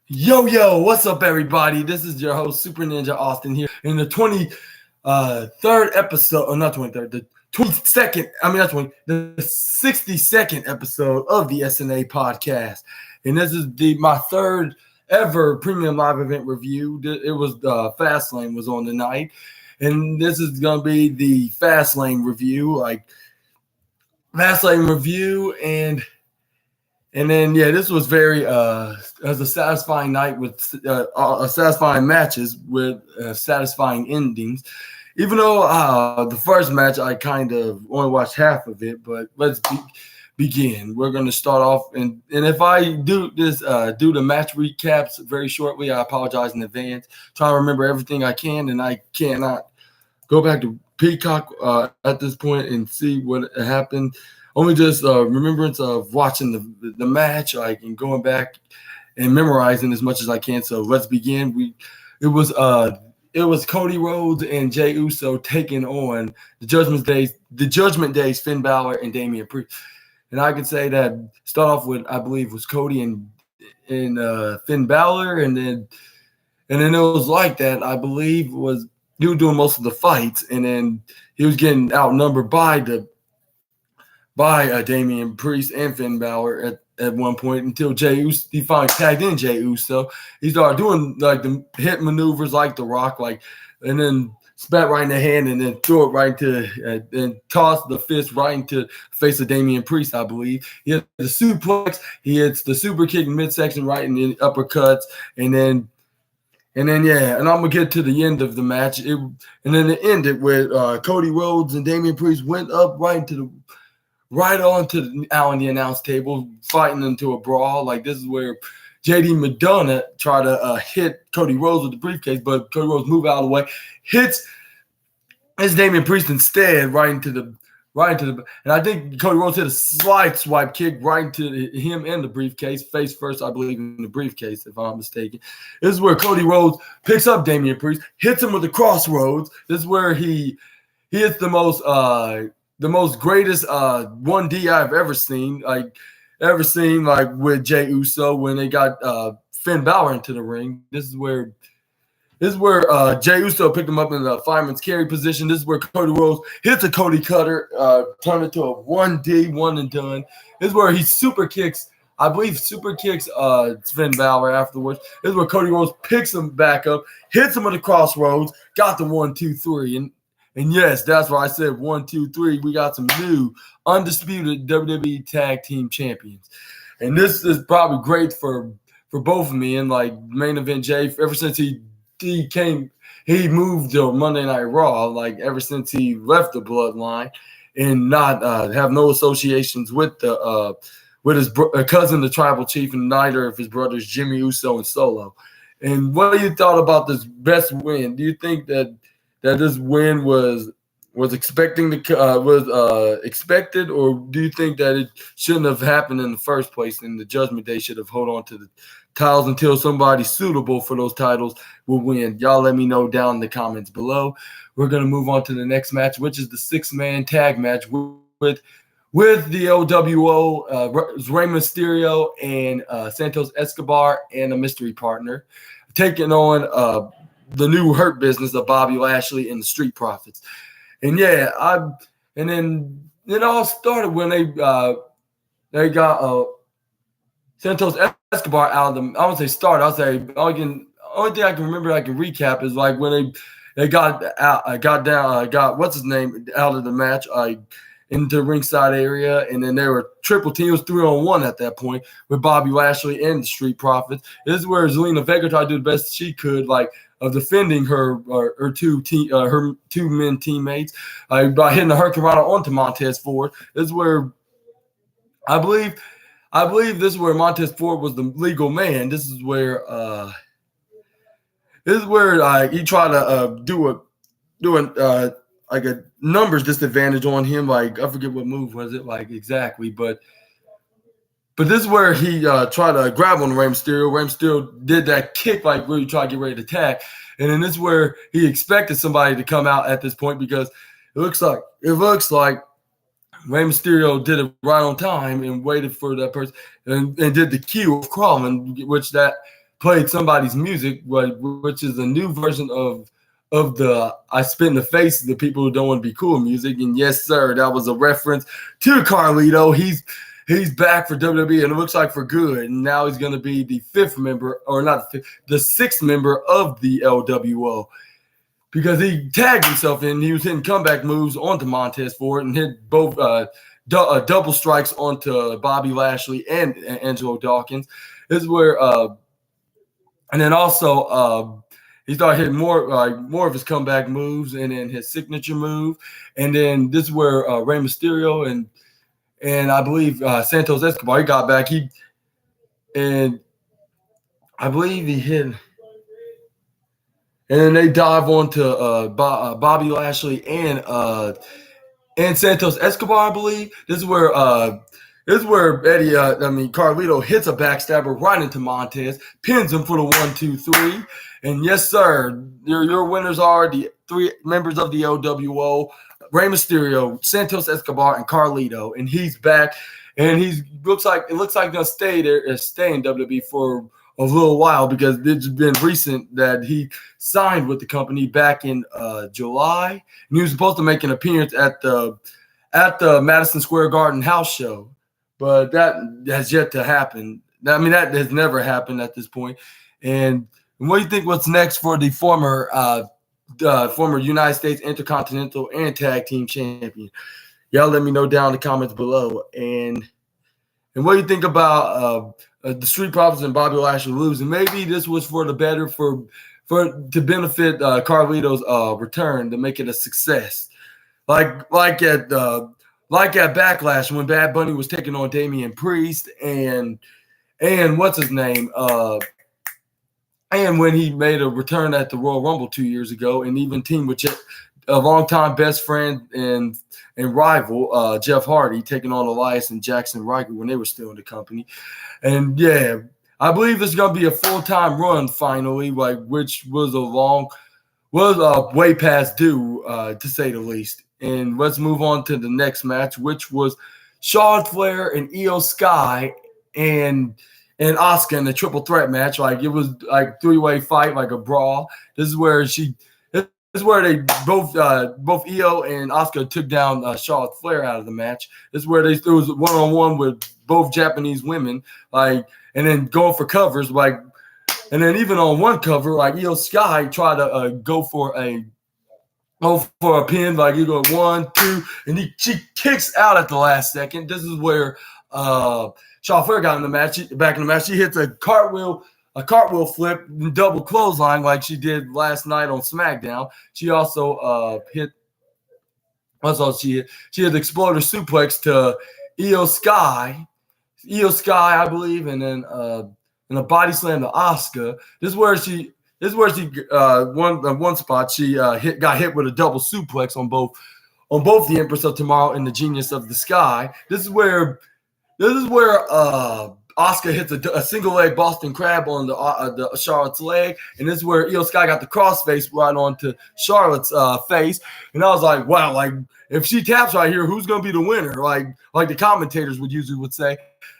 Yo, what's up, everybody? This is your host, Super Ninja Austin, here in the 23rd episode, or not 23rd, the 22nd, not 20, the 62nd episode of the SNA podcast. And this is my third ever premium live event review. It was FastLane was on tonight. And this is going to be the FastLane review, and then, this was very as a satisfying night with satisfying matches with satisfying endings. Even though the first match I kind of only watched half of it, but let's begin. We're going to start off, and if I do this, do the match recaps very shortly, I apologize in advance. Try to remember everything I can, and I cannot go back to Peacock at this point and see what happened. Only just remembrance of watching the match, and going back and memorizing as much as I can. So let's begin. It was Cody Rhodes and Jey Uso taking on the Judgment Days, Finn Balor and Damian Priest. And I could say that start off with, I believe, was Cody and Finn Balor, and then it was like that. I believe he was doing most of the fights, and then he was getting outnumbered by Damian Priest and Finn Balor at one point until Jey Uso, he finally tagged in Jey Uso. He started doing the hit maneuvers like The Rock, and then spat right in the hand and then threw it right into and tossed the fist right into the face of Damian Priest, I believe. He hit the suplex, he hits the super kick in midsection right in the uppercuts, and then and I'm gonna get to the end of the match. And then it ended with Cody Rhodes and Damian Priest went up right onto the announce table, fighting into a brawl. This is where JD McDonough tried to hit Cody Rhodes with the briefcase, but Cody Rhodes moved out of the way, hits Damian Priest instead right into the. And I think Cody Rhodes hit a slide swipe kick right into him and the briefcase, face first, I believe, in the briefcase, if I'm not mistaken. This is where Cody Rhodes picks up Damian Priest, hits him with the crossroads. This is where he hits the most greatest 1D I've ever seen, with Jey Uso when they got Finn Balor into the ring. This is where Jey Uso picked him up in the fireman's carry position. This is where Cody Rhodes hits a Cody Cutter, turned it to a 1D, one and done. This is where he super kicks Finn Balor afterwards. This is where Cody Rhodes picks him back up, hits him with the crossroads, got the 1, 2, 3, and yes, that's why I said 1, 2, 3. We got some new undisputed WWE Tag Team Champions, and this is probably great for both of me. And main event Jey, ever since he moved to Monday Night Raw, ever since he left the Bloodline and not have no associations with with his cousin, the Tribal Chief, and neither of his brothers, Jimmy Uso and Solo. And what do you thought about this best win? Do you think that this win was expected, or do you think that it shouldn't have happened in the first place and the Judgment Day should have held on to the titles until somebody suitable for those titles will win? Y'all let me know down in the comments below. We're going to move on to the next match, which is the 6-man tag match with the OWO, Rey Mysterio and Santos Escobar and a mystery partner, taking on the new Hurt Business of Bobby Lashley and the Street Profits. And it all started when they got Santos Escobar out of them. I won't say start. I'll say only thing I can remember I can recap is when they got what's his name out of the match, into the ringside area, and then they were triple team. It was 3-on-1 at that point with Bobby Lashley and the Street Profits. This is where Zelina Vega tried to do the best she could, of defending her two men teammates by hitting the Hurricane onto Montez Ford. This is where I believe this is where Montez Ford was the legal man. This is where he tried to do a numbers disadvantage on him. I forget what move was it exactly, but this is where he tried to grab on Rey Mysterio. Rey Mysterio did that kick, really try to get ready to attack, and then this is where he expected somebody to come out at this point because it looks like Rey Mysterio did it right on time and waited for that person and did the cue of crawling, which that played somebody's music, which is a new version of the "I Spit in the Face" of the people who don't want to be cool music. And yes, sir, that was a reference to Carlito. He's back for WWE, and it looks like for good. And now he's going to be the fifth member, or not the fifth, the sixth member of the LWO, because he tagged himself in. He was hitting comeback moves onto Montez Ford and hit both double strikes onto Bobby Lashley and Angelo Dawkins. This is where, and then also he started hitting more of his comeback moves, and then his signature move. And then this is where Rey Mysterio and I believe Santos Escobar, he got back. And I believe he hit. And then they dive onto Bobby Lashley and Santos Escobar, I believe. This is where Carlito hits a backstabber right into Montez, pins him for the 1, 2, 3. And yes, sir, your winners are the three members of the LWO, Rey Mysterio, Santos Escobar, and Carlito. And he's back, and it looks like gonna stay in WWE for a little while, because it's been recent that he signed with the company back in July, and he was supposed to make an appearance at the Madison Square Garden house show, but that has yet to happen. I mean, that has never happened at this point. And what do you think? What's next for the former United States Intercontinental and Tag Team Champion? Y'all let me know down in the comments below. And what do you think about the Street Profits and Bobby Lashley losing? Maybe this was for the better, to benefit Carlito's return, to make it a success. Like at Backlash, when Bad Bunny was taking on Damian Priest and what's his name, and when he made a return at the Royal Rumble 2 years ago, and even teamed with a longtime best friend and rival, Jeff Hardy, taking on Elias and Jackson Ryker when they were still in the company. And yeah, I believe it's gonna be a full-time run finally, which was way past due, to say the least. And let's move on to the next match, which was Charlotte Flair and Io Sky and Asuka in the triple threat match. Like, it was like three-way fight, like a brawl. This is where they both Io and Asuka took down Charlotte Flair out of the match. This is where it was one-on-one with both Japanese women, and then going for covers, and then even on one cover, Io Sky tried to go for a pin, you go 1, 2, and she kicks out at the last second. This is where Charlotte Flair got back in the match. She hits a cartwheel flip and double clothesline like she did last night on SmackDown. She also hit the exploder suplex to Io Sky, I believe, and then a body slam to Asuka. This is where she one spot she got hit with a double suplex on both the Empress of Tomorrow and the Genius of the Sky. This is where Asuka hits a single leg Boston Crab on the Charlotte's leg, and this is where Io Sky got the crossface right onto Charlotte's face. And I was like, wow, if she taps right here, who's gonna be the winner? Like the commentators would say.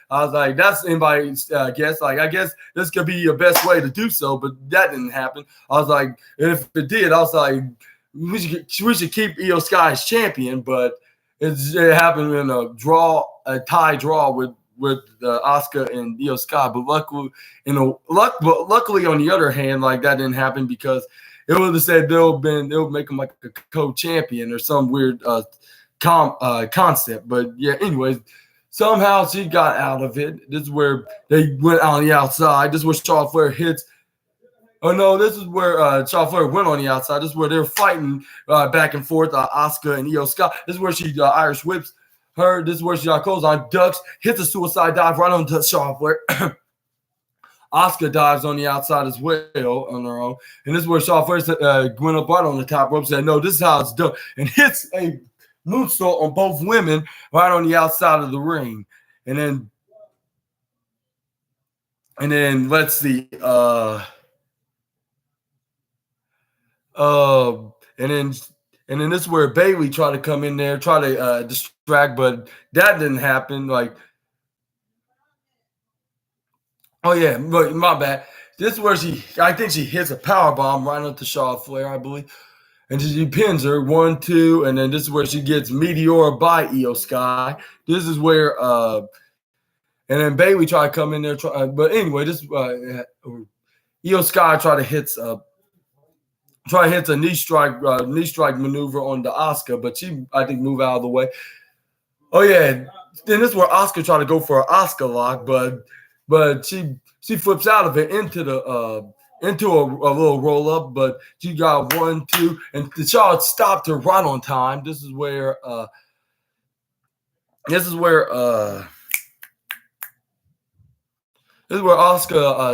I was like, that's anybody's guess. I guess this could be your best way to do so, but that didn't happen. I was like, if it did, I was like, we should keep Io Sky as champion, but it happened in a tie draw with Asuka and Io Sky. But luckily, on the other hand, that didn't happen, because it would have said they would make him like a co-champion or some weird concept. But yeah, anyways. Somehow she got out of it. This is where they went on the outside. This is where Charlotte Flair hits. Oh, no, this is where Charlotte Flair went on the outside. This is where they're fighting back and forth, Asuka and Io Sky. This is where she Irish whips her. This is where she goes on, ducks, hits a suicide dive right onto Charlotte Flair. Asuka dives on the outside as well on her own. And this is where Charlotte Flair went up right on the top rope, said, no, this is how it's done, and hits a moonsault on both women right on the outside of the ring. And then let's see. And then this is where Bayley tried to come in there, try to distract, but that didn't happen. Oh yeah, my bad. This is where I think she hits a power bomb right onto Charlotte Flair, I believe. And she pins her 1-2, and then this is where she gets Meteor by Io Sky. This is where and then Bayley tried to come in there, but anyway, this Io Sky tried to hit a knee strike maneuver on the Asuka, but she I think moved out of the way. Oh yeah, then this is where Asuka tried to go for an Asuka lock, but she flips out of it into a little roll up, but she got 1-2, and the Charlotte stopped her right on time. This is where Asuka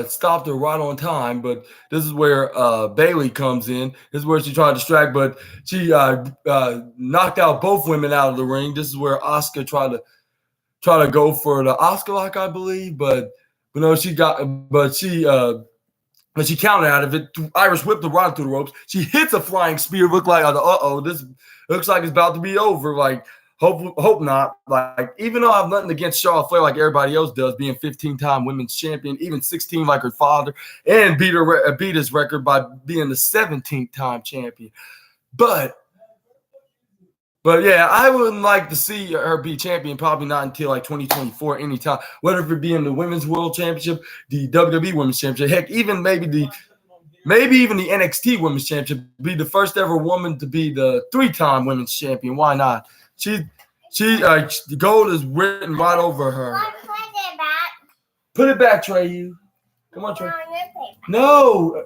stopped her right on time, but this is where Bayley comes in. This is where she tried to distract, but she knocked out both women out of the ring. This is where Asuka tried to go for the Asuka lock, I believe, but no, she counted out of it. Irish whipped her right through the ropes. She hits a flying spear. Looked like, this looks like it's about to be over. Like, hope not. Like, even though I have nothing against Charlotte Flair like everybody else does, being 15-time women's champion, even 16 like her father, and beat his record by being the 17th-time champion. But yeah, I wouldn't like to see her be champion, probably not until like 2024 anytime, whether it be in the Women's World Championship, the WWE Women's Championship, heck, even maybe even the NXT Women's Championship, be the first ever woman to be the 3-time Women's Champion. Why not? The gold is written right over her. Put it back, Trey. Come on, Trey. No,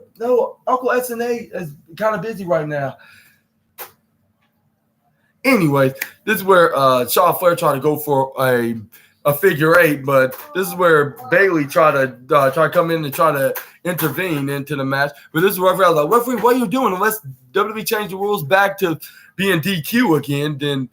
Uncle SNA is kind of busy right now. Anyway, this is where Charlotte Flair tried to go for a figure 8, but this is where Bayley tried to come in and try to intervene into the match. But this is where I was like, referee, what are you doing? Unless WWE change the rules back to being DQ again,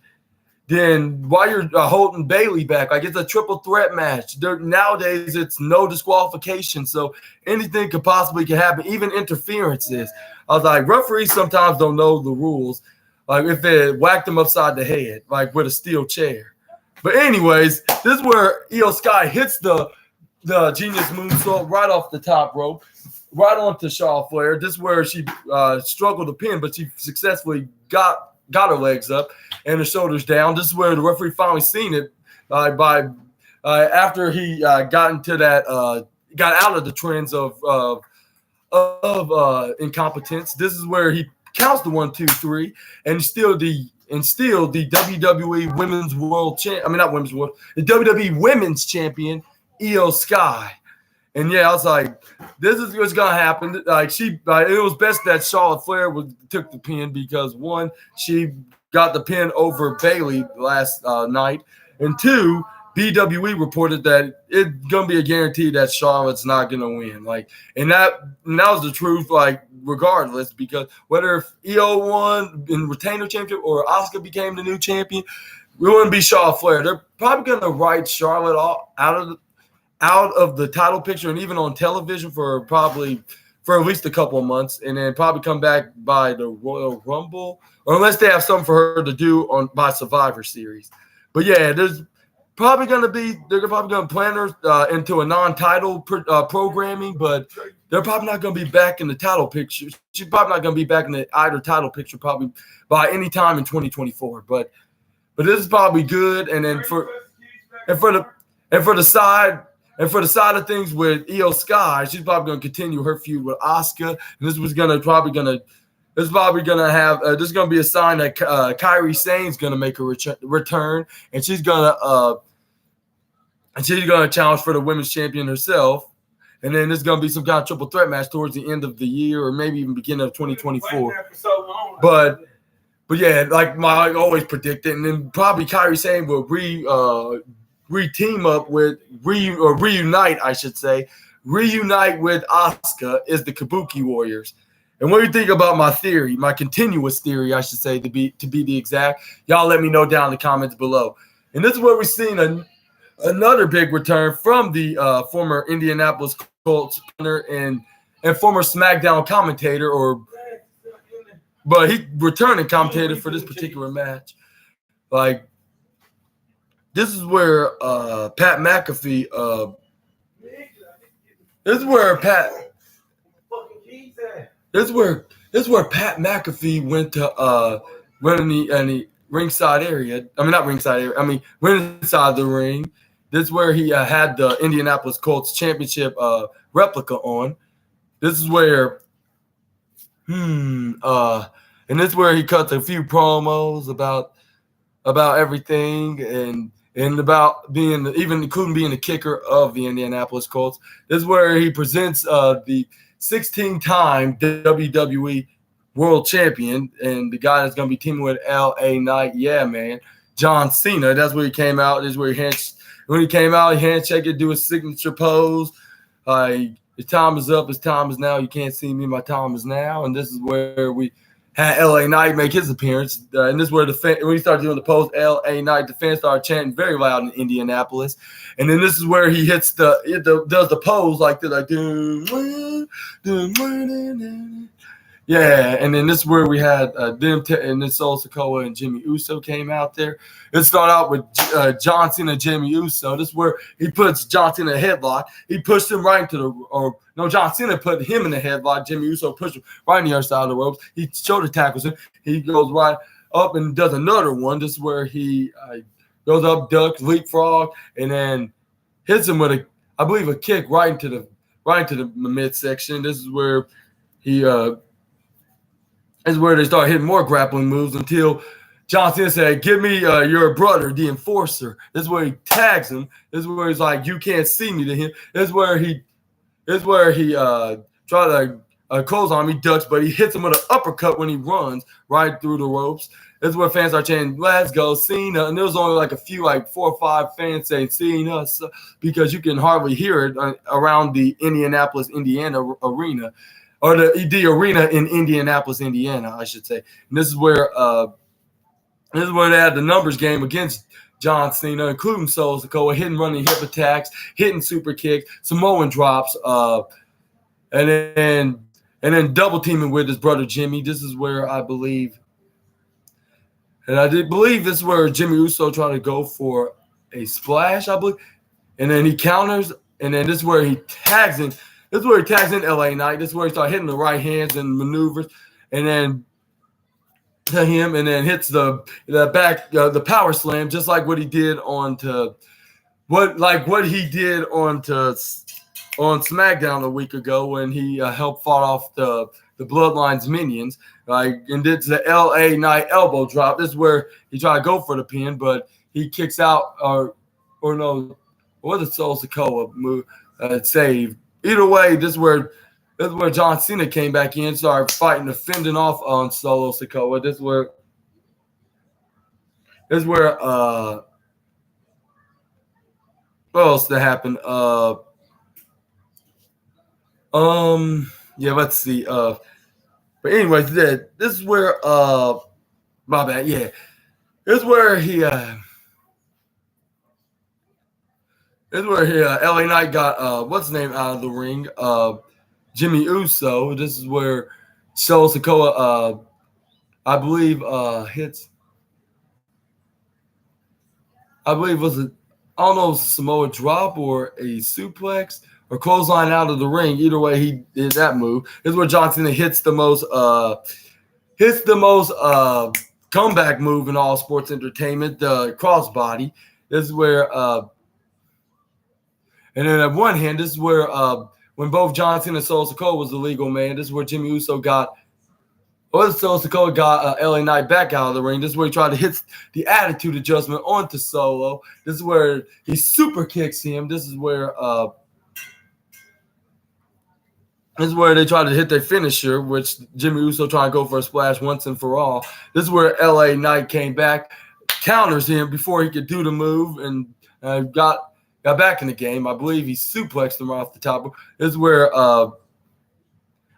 then why you're holding Bayley back? Like, it's a triple threat match. Nowadays, it's no disqualification, so anything could possibly happen, even interferences. I was like, referees sometimes don't know the rules. Like, if they whacked him upside the head, like with a steel chair. But anyways, this is where Io Sky hits the Genius Moonsault right off the top rope, right onto Charlotte Flair. This is where she struggled to pin, but she successfully got her legs up and her shoulders down. This is where the referee finally seen it after he got into that got out of the trends of incompetence. This is where he counts the 1, 2, 3, and still the WWE Women's World the WWE Women's Champion Io Sky. And yeah, I was like, this is what's gonna happen. Like, it was best that Charlotte Flair took the pin because 1, she got the pin over Bayley last night, and 2, BWE reported that it's gonna be a guarantee that Charlotte's not gonna win. Like, and that was the truth. Like, regardless, because whether if Io won and retained her championship or Asuka became the new champion, we wouldn't be Charlotte Flair. They're probably gonna write Charlotte out of the title picture and even on television for at least a couple of months, and then probably come back by the Royal Rumble, or unless they have something for her to do by Survivor Series. But yeah, they're probably going to plan her into a non-title programming, but they're probably not going to be back in the title picture. She's probably not going to be back in the either title picture probably by any time in 2024. But this is probably good. And then for the side of things with Io Sky, she's probably going to continue her feud with Asuka. And this is going to be a sign that Kairi Sane's going to make a return, and she's going to challenge for the women's champion herself. And then there's going to be some kind of triple threat match towards the end of the year, or maybe even beginning of 2024. But yeah, like I always predicted, and then probably Kairi Sane will reunite with Asuka is the Kabuki Warriors. And what do you think about my theory, my continuous theory, I should say, to be the exact? Y'all let me know down in the comments below. And this is where we're seeing another big return from the former Indianapolis Colts punter and former SmackDown commentator, but he returning commentator for this particular match. Like, this is where Pat McAfee. This is where Pat this is where Pat McAfee went to run in the ringside area. I mean, not ringside area. I mean, went inside the ring. This is where he had the Indianapolis Colts championship replica on. This is where and this is where he cuts a few promos about everything and about being even including being the kicker of the Indianapolis Colts. This is where he presents the 16-time WWE World Champion and the guy that's going to be teaming with LA Knight. Yeah, man, John Cena. That's where he came out. This is where when he came out, he handshake, do his signature pose. His time is up. His time is now. You can't see me. My time is now. And this is where we had LA Knight make his appearance. And this is where when he started doing the pose, LA Knight, the fans started chanting very loud in Indianapolis. And then this is where he does the pose like this, like yeah. And then this is where we had and then Solo Sikoa and Jimmy Uso came out there. It started out with John Cena and Jimmy Uso. This is where he puts John Cena in a headlock. He pushed him right into John Cena put him in the headlock. Jimmy Uso pushed him right on the other side of the ropes. He shoulder tackles him. He goes right up and does another one. This is where he goes up, ducks, leapfrog, and then hits him with a kick right into the midsection. This is where is where they start hitting more grappling moves until John Cena said, "Give me your brother, the Enforcer." This is where he tags him. This is where he's like, "You can't see me" to him. This is where he tried to close on him. He ducks, but he hits him with an uppercut when he runs right through the ropes. This is where fans are chanting, "Let's go, Cena!" And there was only like a few, like 4 or 5 fans saying "Cena," because you can hardly hear it around the Indianapolis, Indiana arena. Or the arena in Indianapolis, Indiana, I should say. And this is where they had the numbers game against John Cena, including Solo Sikoa, hitting running hip attacks, hitting super kicks, Samoan drops, and then double teaming with his brother Jimmy. This is where I believe this is where Jimmy Uso tried to go for a splash, I believe, and then he counters, and then this is where he tags in. This is where he tags in LA Knight. This is where he starts hitting the right hands and maneuvers, and then to him, and then hits the power slam, just like what he did on SmackDown a week ago when he helped fought off the Bloodline's minions, and did the LA Knight elbow drop. This is where he tried to go for the pin, but he kicks out or no, what did Solo Sikoa move save? Either way, this is where John Cena came back in, started fighting, fending off on Solo Sikoa. This is where what else that happened? Let's see. But anyways, this is where my bad, yeah. This is where LA Knight got what's his name out of the ring, Jimmy Uso. This is where Solo Sikoa, I believe, hits. I believe was it? I don't know, if it was a Samoa drop or a suplex or clothesline out of the ring. Either way, he did that move. This is where John Cena hits the most comeback move in all sports entertainment, the crossbody. This is where. And then at one hand, this is where when both John Cena and Solo Sikoa was the legal man, this is where Jimmy Uso got LA Knight back out of the ring. This is where he tried to hit the attitude adjustment onto Solo. This is where he super kicks him. This is where they tried to hit their finisher, which Jimmy Uso tried to go for a splash once and for all. This is where LA Knight came back, counters him before he could do the move, and got back in the game. I believe he suplexed him off the top. This is where I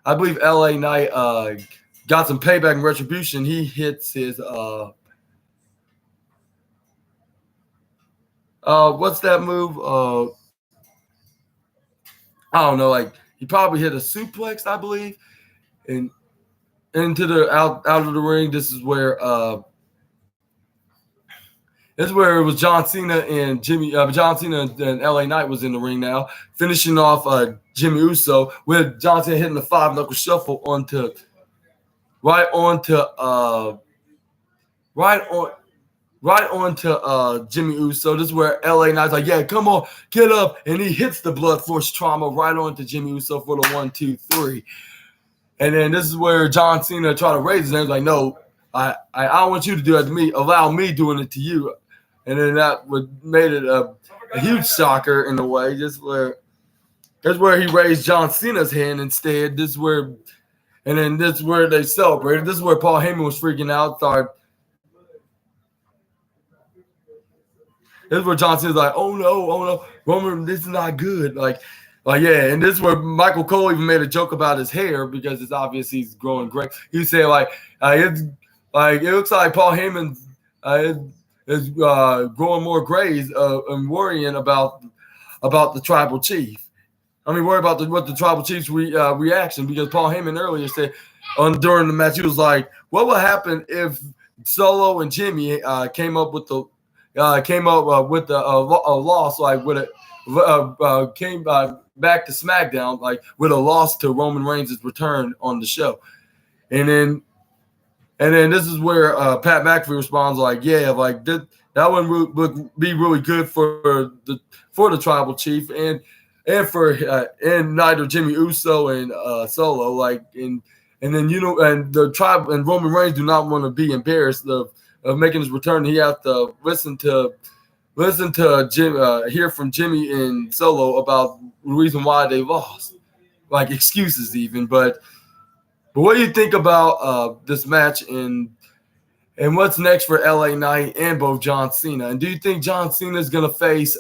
believe LA Knight got some payback and retribution. He hits his what's that move? I don't know. Like he probably hit a suplex, I believe, and into the out of the ring. This is where This is where it was John Cena and John Cena and LA Knight was in the ring now, finishing off Jimmy Uso with John Cena hitting the 5-knuckle shuffle right onto right on right onto Jimmy Uso. This is where LA Knight's like, yeah, come on, get up. And he hits the blood force trauma right onto Jimmy Uso for the 1, 2, 3. And then this is where John Cena tried to raise his hand. Like, no, I don't want you to do that to me. Allow me doing it to you. And then that made it a huge shocker in a way. That's where he raised John Cena's hand instead. This is where they celebrated. This is where Paul Heyman was freaking out. This is where John Cena's like, oh no, Roman, this is not good. Like yeah, and this is where Michael Cole even made a joke about his hair because it's obvious he's growing gray. He said it looks like Paul Heyman is growing more grays and worrying about the tribal chief. I mean, worry about what the tribal chief's reaction, because Paul Heyman earlier said during the match, he was like, what would happen if Solo and Jimmy came up with a loss, like with came back to SmackDown, like with a loss to Roman Reigns' return on the show. And then this is where Pat McAfee responds like, yeah, like that would be really good for the tribal chief and for and neither Jimmy Uso and Solo, like and then and the tribe and Roman Reigns do not want to be embarrassed of making his return. He has to listen to Jim, hear from Jimmy and Solo about the reason why they lost, like excuses even. But what do you think about this match and what's next for LA Knight and both John Cena? And do you think John Cena is gonna face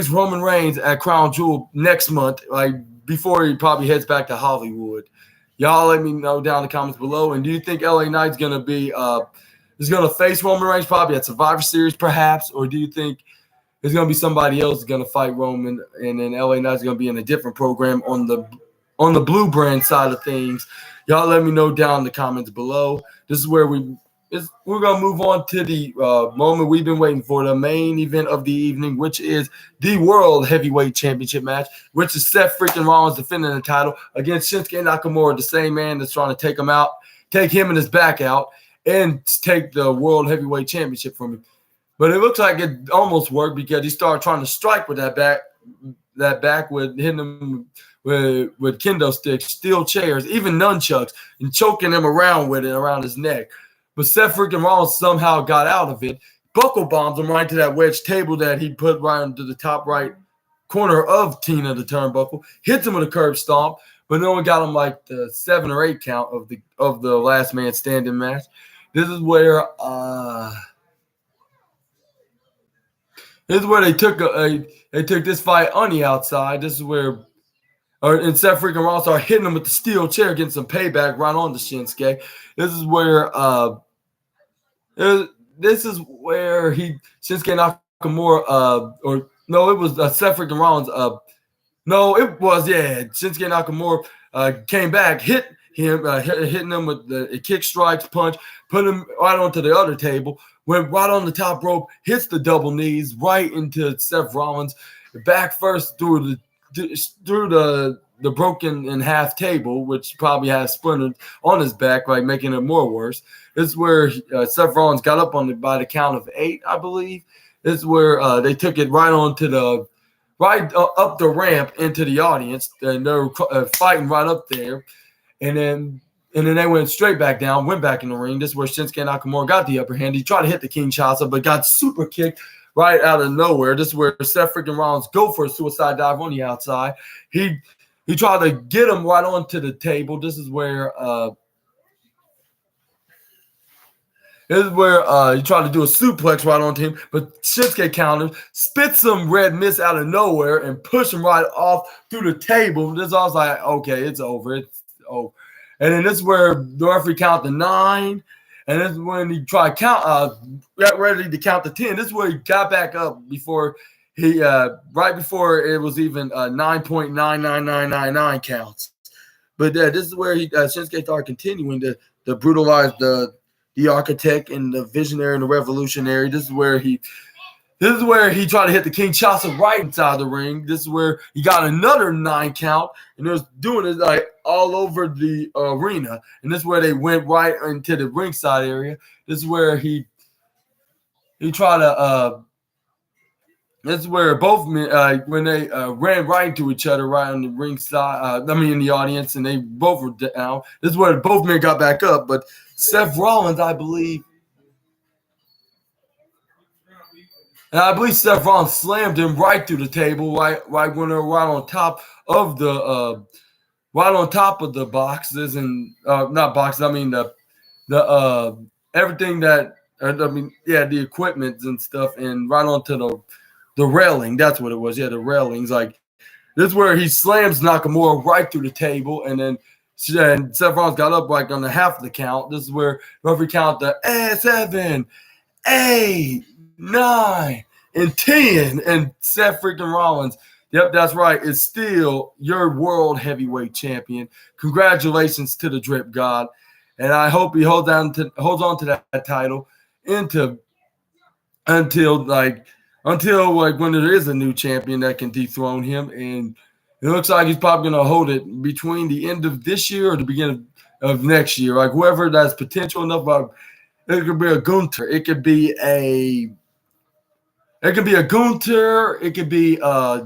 Roman Reigns at Crown Jewel next month, like before he probably heads back to Hollywood? Y'all let me know down in the comments below. And do you think LA Knight's gonna be face Roman Reigns probably at Survivor Series perhaps, or do you think there's gonna be somebody else gonna fight Roman and then LA Knight's gonna be in a different program on the Blue brand side of things? Y'all let me know down in the comments below. This is where we're gonna move on to the moment we've been waiting for, the main event of the evening, which is the World Heavyweight Championship match, which is Seth freaking Rollins defending the title against Shinsuke Nakamura, the same man that's trying to take him and his back out, and take the World Heavyweight Championship from him. But it looks like it almost worked because he started trying to strike with that back with hitting him with kendo sticks, steel chairs, even nunchucks, and choking him around his neck. But Seth freaking Rollins somehow got out of it, buckle bombs him right to that wedge table that he put right into the top right corner of Tina, the turnbuckle, hits him with a curb stomp, but no one got him like the 7 or 8 count of the last man standing match. This is where they took this fight on the outside. This is where and Seth freaking Rollins started hitting him with the steel chair, getting some payback right on the Shinsuke. This is where Shinsuke Nakamura Seth freaking Rollins Shinsuke Nakamura came back, hit him, hitting him with the kick strikes, punch, put him right onto the other table, went right on the top rope, hits the double knees right into Seth Rollins, back first through the broken in half table, which probably has splintered on his back, like making it more worse. This is where Seth Rollins got up on it by the count of 8, I believe. This is where they took it right onto up the ramp into the audience, and they were fighting right up there, and then they went straight back down, went back in the ring. This is where Shinsuke Nakamura got the upper hand. He tried to hit the Kinshasa, but got super kicked right out of nowhere. This is where Seth freaking Rollins go for a suicide dive on the outside. He tried to get him right onto the table. This is where he tried to do a suplex right onto him, but Shinsuke countered, spit some red mist out of nowhere, and pushed him right off through the table. This I was like, okay, it's over. It's over. And then this is where the referee counted 9. And this is when he tried got ready to count to 10. This is where he got back up before he right before it was even 9.99999 counts. But this is where Shinsuke started continuing to brutalize the the architect and the visionary and the revolutionary. This is where he tried to hit the Kinshasa right inside the ring. This is where he got another 9 count, and it was doing it like all over the arena. And this is where they went right into the ringside area. This is where he tried to. This is where both men, when they ran right into each other, right on the ringside. In the audience, and they both were down. This is where both men got back up, but Seth Rollins, I believe. And I believe Seth Rollins slammed him right through the table, right when they're right on top of the boxes and not boxes. I mean the everything that the equipment and stuff, and right onto the railing. That's what it was. Yeah, the railings. Like this is where he slams Nakamura right through the table, and then Seth Rollins got up like on the half of the count. This is where referee count the 7, 8, 9, and 10, and Seth freaking Rollins, yep, that's right, is still your world heavyweight champion. Congratulations to the Drip God, and I hope he holds on to that title until when there is a new champion that can dethrone him, and it looks like he's probably going to hold it between the end of this year or the beginning of next year. Like whoever that's potential enough. It could be a Gunther. It could be a Gunther. It could be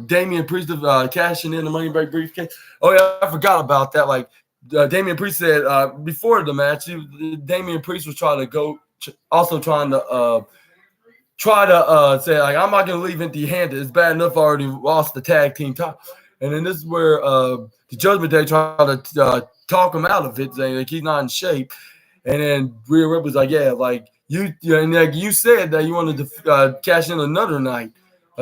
Damian Priest cashing in the Money Back briefcase. Oh yeah, I forgot about that. Like Damian Priest said before the match, Damian Priest was trying to say like, I'm not gonna leave empty-handed. It's bad enough I already lost the tag team title. And then this is where the Judgment Day tried to talk him out of it, saying like he's not in shape. And then Rhea Ripley's like, yeah, like you said that you wanted to cash in another night.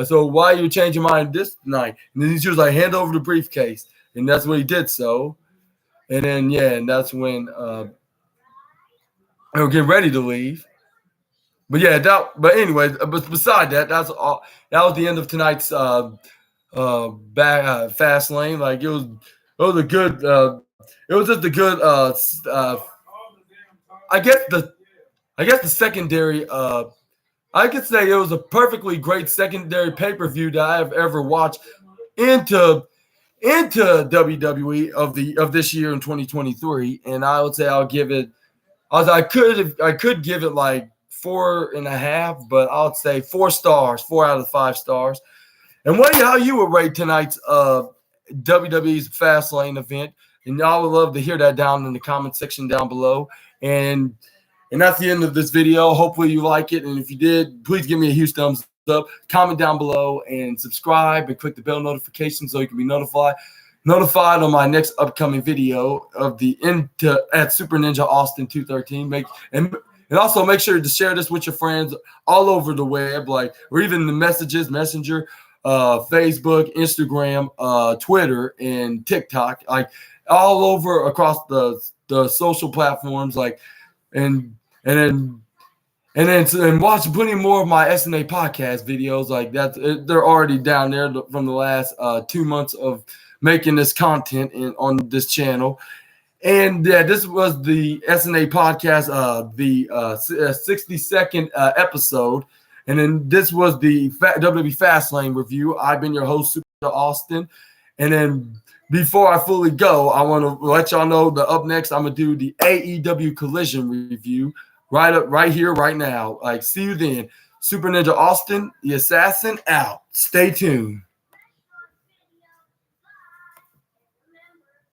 So why are you changing your mind this night? And then she was like, hand over the briefcase. And that's what he did so. And then, and that's when they were getting ready to leave. But anyway, beside that, that's all. That was the end of tonight's FastLane. Like it was a good. It was just a good. I guess the secondary. I could say it was a perfectly great secondary pay-per-view that I have ever watched into WWE of this year in 2023, and I would say I'll give it. I could give it like 4.5, but I would say 4 stars, 4 out of 5 stars. And how you would rate tonight's WWE's FastLane event? And I would love to hear that down in the comment section down below. And that's the end of this video. Hopefully you like it. And if you did, please give me a huge thumbs up. Comment down below and subscribe and click the bell notification so you can be notified on my next upcoming video of at Super Ninja Austin 213. And also make sure to share this with your friends all over the web, or even the Messenger, Facebook, Instagram, Twitter, and TikTok, all over across the social platforms, and watch plenty more of my SNA podcast videos. Like that, they're already down there from the last 2 months of making this content on this channel. And this was the SNA podcast, the 62nd episode. And then this was the WWE FastLane review. I've been your host, Super Austin. And then before I fully go, I want to let y'all know that up next, I'm going to do the AEW Collision review right here, right now. See you then. Super Ninja Austin, the Assassin, out. Stay tuned.